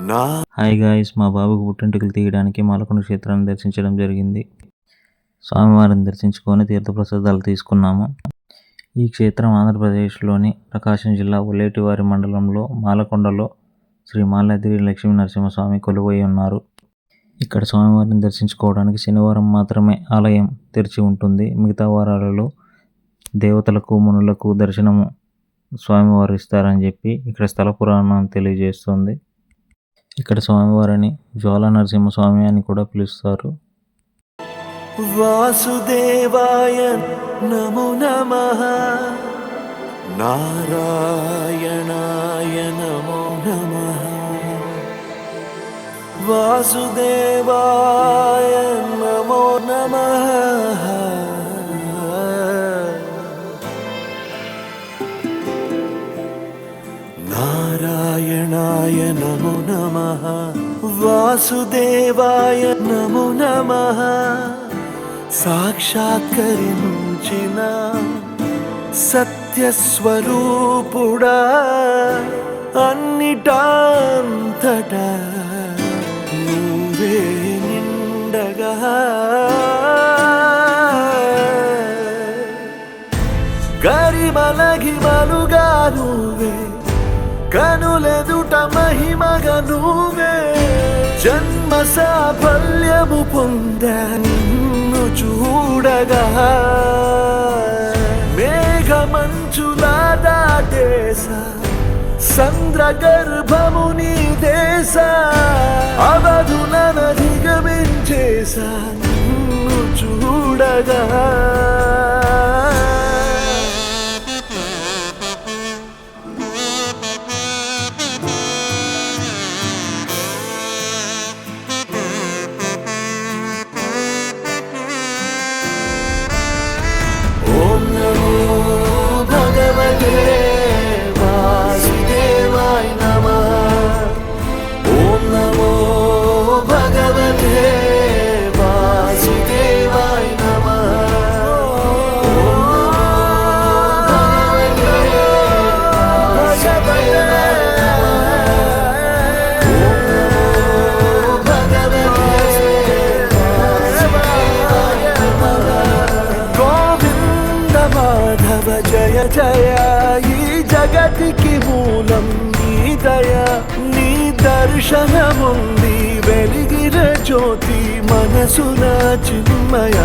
Hi guys, మా బాబుకు పుట్టింటికలు తీయడానికి మాలకొండ క్షేత్రాన్ని దర్శించడం జరిగింది. స్వామివారిని దర్శించుకొని తీర్థప్రసాదాలు తీసుకున్నాము. ఈ క్షేత్రం ఆంధ్రప్రదేశ్లోని ప్రకాశం జిల్లా ఒలేటివారి మండలంలో మాలకొండలో శ్రీ మాల్యాద్రి లక్ష్మీ నరసింహస్వామి కొలువై ఉన్నారు. ఇక్కడ స్వామివారిని దర్శించుకోవడానికి శనివారం మాత్రమే ఆలయం తెరిచి ఉంటుంది. మిగతా వారాలలో దేవతలకు మునులకు దర్శనము స్వామివారు ఇస్తారని చెప్పి ఇక్కడ స్థల పురాణం తెలియజేస్తుంది. ఇక్కడ స్వామివారిని జ్వాలా నరసింహస్వామి అని కూడా పిలుస్తారు. వాసుదేవాయ నమో నమః, నారాయణాయ నమో నమః, వాసుదేవాయ నమో నమః, నారాయణాయ నమో నమః, వాసుదేవాయ నమో నమః. సాక్షాత్కరించిన సత్యస్వరూపుడా, అన్నిటాంతటా నువ్వే నిండగా, కరిమలగిమలుగా నువ్వే, కనులెదుట మహిమగా నువ్వే, జన్మ సాఫల్యము పొందా నిన్ను చూడగా, మేఘమంచులా దాటేసా సంద్ర గర్భము నీ దేశ, అవధులను అధిగమించేసా నిన్ను చూడగా. ఓం నమో భగవతే వాసుదేవాయ నమః, ఓం నమో భగవతే వాసుదేవాయ నమః, ఓం భగవతే మాధవ జయ జయ, ఈ జగతికి మూలం నీ దయ, నీ దర్శనముంది వెలిగిన జ్యోతి మనసున చిన్మయ.